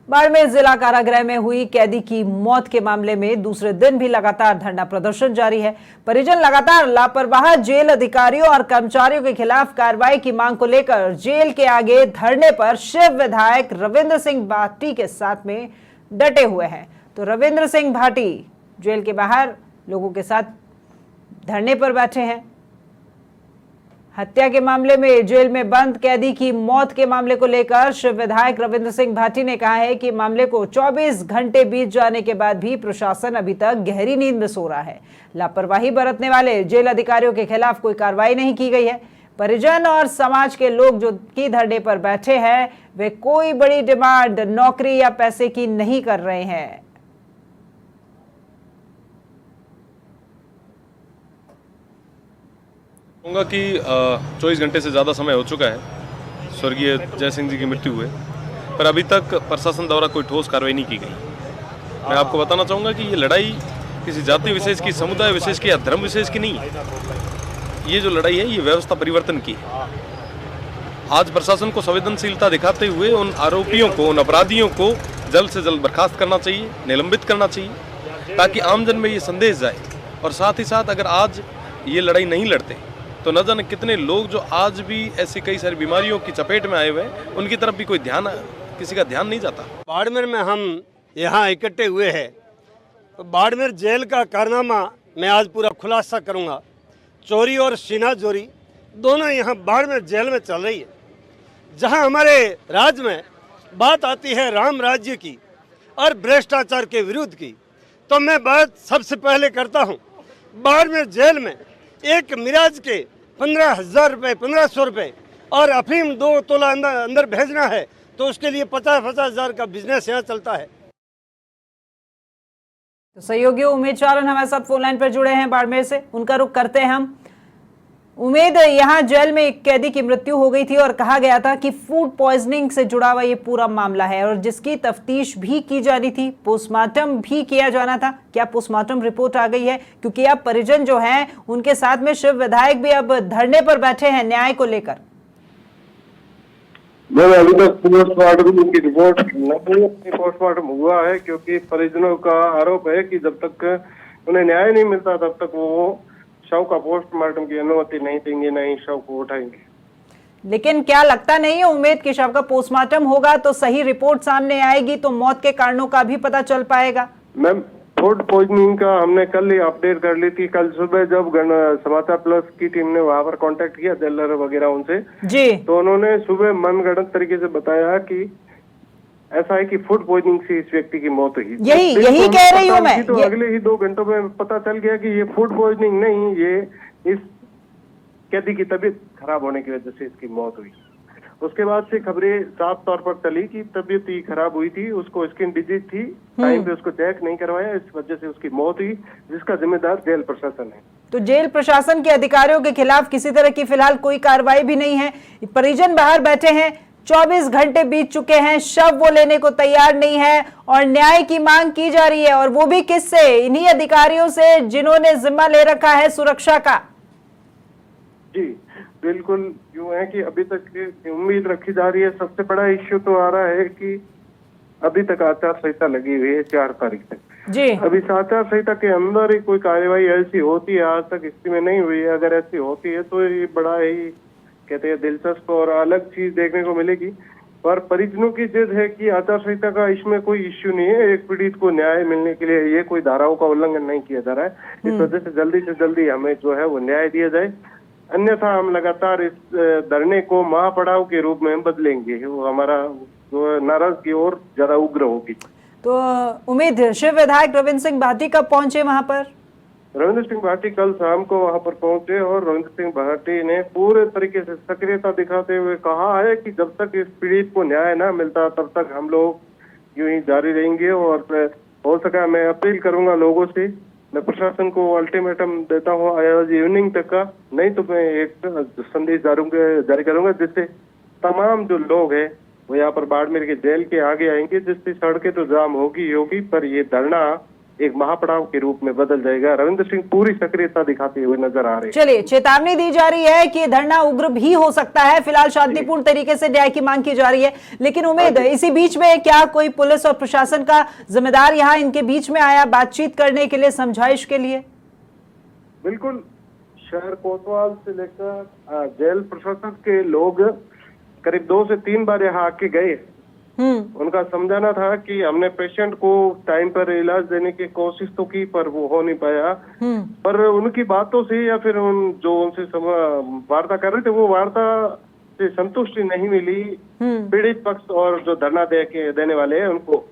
बाड़मेर जिला कारागृह में हुई कैदी की मौत के मामले में दूसरे दिन भी लगातार धरना प्रदर्शन जारी है। परिजन लगातार लापरवाह जेल अधिकारियों और कर्मचारियों के खिलाफ कार्रवाई की मांग को लेकर जेल के आगे धरने पर शिव विधायक रविंद्र सिंह भाटी के साथ में डटे हुए हैं। तो रविंद्र सिंह भाटी जेल के बाहर लोगों के साथ धरने पर बैठे हैं। हत्या के मामले में जेल में बंद कैदी की मौत के मामले को लेकर शिव विधायक रविंद्र सिंह भाटी ने कहा है कि मामले को 24 घंटे बीत जाने के बाद भी प्रशासन अभी तक गहरी नींद में सो रहा है। लापरवाही बरतने वाले जेल अधिकारियों के खिलाफ कोई कार्रवाई नहीं की गई है। परिजन और समाज के लोग जो की धरने पर बैठे हैं वे कोई बड़ी डिमांड नौकरी या पैसे की नहीं कर रहे हैं। कहूँगा कि 24 घंटे से ज़्यादा समय हो चुका है स्वर्गीय जय सिंह जी की मृत्यु हुए, पर अभी तक प्रशासन द्वारा कोई ठोस कार्रवाई नहीं की गई। मैं आपको बताना चाहूँगा कि ये लड़ाई किसी जाति विशेष की, समुदाय विशेष की या धर्म विशेष की नहीं है। ये जो लड़ाई है ये व्यवस्था परिवर्तन की है। आज प्रशासन को संवेदनशीलता दिखाते हुए उन आरोपियों को, उन अपराधियों को जल्द से जल्द बर्खास्त करना चाहिए, निलंबित करना चाहिए, ताकि आमजन में ये संदेश जाए। और साथ ही साथ अगर आज ये लड़ाई नहीं लड़ते तो न जाने कितने लोग जो आज भी ऐसी कई सारी बीमारियों की चपेट में आए हुए हैं उनकी तरफ भी कोई किसी का ध्यान नहीं जाता। बाड़मेर में हम यहाँ इकट्ठे हुए हैं तो बाड़मेर जेल का कारनामा मैं आज पूरा खुलासा करूँगा। चोरी और सीना चोरी दोनों यहाँ बाड़मेर जेल में चल रही है। जहाँ हमारे राज्य में बात आती है राम राज्य की और भ्रष्टाचार के विरुद्ध की, तो मैं बात सबसे पहले करता हूँ बाड़मेर जेल में एक मिराज के 15,000 रुपये, 1,500 रुपये और अफीम 2 तोला अंदर भेजना है तो उसके लिए 50,000 का बिजनेस यहाँ चलता है। तो सहयोगी उमेद चारण हमारे साथ फोन लाइन पर जुड़े हैं बाड़मेर से, उनका रुख करते हैं हम। उमेद, यहाँ जेल में एक कैदी की मृत्यु हो गई थी और कहा गया था कि फूड पॉइजनिंग से जुड़ा हुआ ये पूरा मामला है और जिसकी तफ्तीश भी की जानी थी, पोस्टमार्टम भी किया जाना था। क्या पोस्टमार्टम रिपोर्ट आ गई है? क्योंकि अब परिजन जो हैं उनके साथ में शिव विधायक भी अब धरने पर बैठे हैं न्याय को लेकर। अभी तक पोस्टमार्टम की रिपोर्ट नहीं, पोस्टमार्टम हुआ है क्योंकि परिजनों का आरोप है कि जब तक उन्हें न्याय नहीं मिलता तब तक वो शव का पोस्टमार्टम की अनुमति नहीं देंगे, नहीं शव को उठाएंगे। लेकिन क्या लगता नहीं है उमेद कि शव का पोस्टमार्टम होगा तो सही रिपोर्ट सामने आएगी तो मौत के कारणों का भी पता चल पाएगा? मैम, फूड पॉइजनिंग का हमने कल ही अपडेट कर ली थी। कल सुबह जब समाचार प्लस की टीम ने वहां पर कांटेक्ट किया जेलर वगैरह उनसे जी, तो उन्होंने सुबह मनगढ़ंत तरीके से बताया कि ऐसा है कि फूड पॉइजनिंग से इस व्यक्ति की मौत हुई। यही कह रही हूँ मैं। तो अगले ही 2 घंटों में पता चल गया कि ये फूड पॉइजनिंग नहीं, ये इस कैदी की तबीयत खराब होने की वजह से इसकी मौत हुई। उसके बाद से खबरें साफ तौर पर चली कि तबीयत ही खराब हुई थी, उसको स्किन डिजीज थी, टाइम पे उसको चेक नहीं करवाया, इस वजह से उसकी मौत हुई, जिसका जिम्मेदार जेल प्रशासन है। तो जेल प्रशासन के अधिकारियों के खिलाफ किसी तरह की फिलहाल कोई कार्रवाई भी नहीं है। परिजन बाहर बैठे हैं, 24 घंटे बीत चुके हैं, शव वो लेने को तैयार नहीं है और न्याय की मांग की जा रही है, और वो भी किससे? इन्हीं अधिकारियों से जिन्होंने जिम्मा ले रखा है सुरक्षा का। जी बिल्कुल, यूं है कि अभी तक उम्मीद रखी जा रही है। सबसे बड़ा इश्यू तो आ रहा है कि अभी तक आचार संहिता लगी हुई है 4 तारीख तक जी। अभी आचार संहिता के अंदर ही कोई कार्यवाही ऐसी होती है, आज तक स्थिति में नहीं हुई है। अगर ऐसी होती है तो ये बड़ा ही कहते हैं दिलचस्प और अलग चीज देखने को मिलेगी। पर परिजनों की जिद है कि आचार संहिता का इसमें कोई इश्यू नहीं है, एक पीड़ित को न्याय मिलने के लिए ये कोई धाराओं का उल्लंघन नहीं किया जा रहा है। इस वजह से जल्दी हमें जो है वो न्याय दिया जाए, अन्यथा हम लगातार इस धरने को महापड़ाव के रूप में बदलेंगे। वो हमारा जो नाराजगी और ज्यादा उग्र होगी। तो उम्मीद, शिव विधायक रविंद्र सिंह भाटी कब पहुंचे वहां पर? रविंद्र सिंह भाटी कल शाम को वहां पर पहुंचे और रविंद्र सिंह भाटी ने पूरे तरीके से सक्रियता दिखाते हुए कहा है कि जब तक इस पीड़ित को न्याय ना मिलता तब तक हम लोग यूं ही जारी रहेंगे। और हो सका मैं अपील करूंगा लोगों से, मैं प्रशासन को अल्टीमेटम देता हूँ आज इवनिंग तक का, नहीं तो मैं एक संदेश जारी करूंगा जिससे तमाम जो लोग हैं वो यहाँ पर बाड़मेर के जेल के आगे आएंगे, जिससे सड़कें तो जाम होगी, पर ये धरना एक महापड़ाव के रूप में बदल जाएगा। रविंद्र सिंह पूरी सक्रियता दिखाते हुए नजर आ रहे हैं। चलिए, चेतावनी दी जा रही है कि धरना उग्र भी हो सकता है। फिलहाल शांतिपूर्ण तरीके से न्याय की मांग की जा रही है, लेकिन उम्मीद है इसी बीच में क्या कोई पुलिस और प्रशासन का जिम्मेदार यहाँ इनके बीच में आया बातचीत करने के लिए, समझाइश के लिए? बिल्कुल, शहर कोतवाल से लेकर जेल प्रशासन के लोग करीब 2 से 3 बार यहाँ आके गए। उनका समझाना था कि हमने पेशेंट को टाइम पर इलाज देने की कोशिश तो की, पर वो हो नहीं पाया। पर उनकी बातों से या फिर उनसे वार्ता कर रहे थे, वो वार्ता से संतुष्टि नहीं मिली पीड़ित पक्ष और जो धरना देने वाले हैं उनको।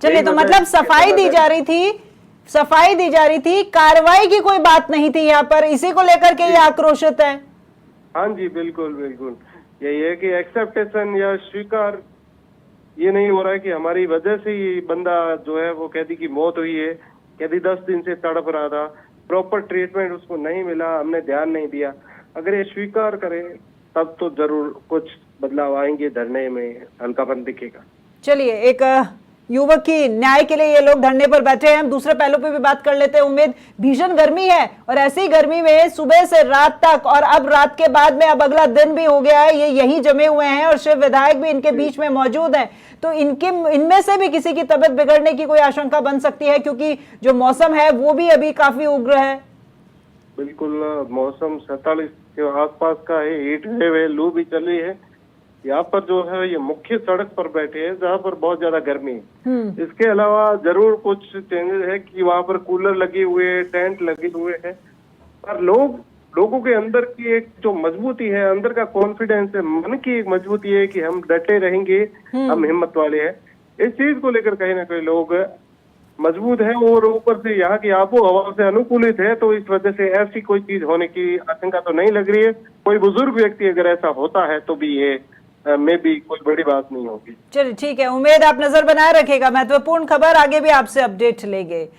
चलिए, तो मतलब सफाई दी जा रही थी, कार्रवाई की कोई बात नहीं थी यहाँ पर, इसी को लेकर के ये आक्रोशित है। हाँ जी, बिल्कुल बिल्कुल, यही है कि एक्सेप्टेशन या स्वीकार ये नहीं हो रहा है कि हमारी वजह से ही बंदा जो है वो कैदी की मौत हुई है। कैदी 10 दिन से तड़प रहा था, प्रॉपर ट्रीटमेंट उसको नहीं मिला, हमने ध्यान नहीं दिया। अगर ये स्वीकार करें तब तो जरूर कुछ बदलाव आएंगे, धरने में हल्कापन दिखेगा। चलिए, एक युवक की न्याय के लिए ये लोग धरने पर बैठे हैं। हम दूसरे पहलू पे भी बात कर लेते हैं। उम्मीद, भीषण गर्मी है और ऐसी गर्मी में सुबह से रात तक और अब रात के बाद में अब अगला दिन भी हो गया है, ये यहीं जमे हुए हैं और शिव विधायक भी इनके बीच में मौजूद हैं। तो इनमें से भी किसी की तबीयत बिगड़ने की कोई आशंका बन सकती है, क्योंकि जो मौसम है वो भी अभी काफी उग्र है। बिल्कुल, मौसम 47 के आसपास का है, हीट वेव है, लू भी चल रही है। यहाँ पर जो है ये मुख्य सड़क पर बैठे हैं जहाँ पर बहुत ज्यादा गर्मी है। इसके अलावा जरूर कुछ चेंजेस है कि वहाँ पर कूलर लगे हुए, टेंट लगे हुए हैं, पर लोगों के अंदर की एक जो मजबूती है, अंदर का कॉन्फिडेंस है, मन की एक मजबूती है कि हम डटे रहेंगे, हम हिम्मत वाले हैं। इस चीज को लेकर कहीं ना कहीं लोग मजबूत है और ऊपर से यहाँ की आबो हवा से अनुकूलित है, तो इस वजह से ऐसी कोई चीज होने की आशंका तो नहीं लग रही है। कोई बुजुर्ग व्यक्ति अगर ऐसा होता है तो भी ये में भी कोई बड़ी बात नहीं होगी। चलिए, ठीक है, उम्मीद आप नजर बनाए रखेगा। महत्वपूर्ण खबर आगे भी आपसे अपडेट लेंगे।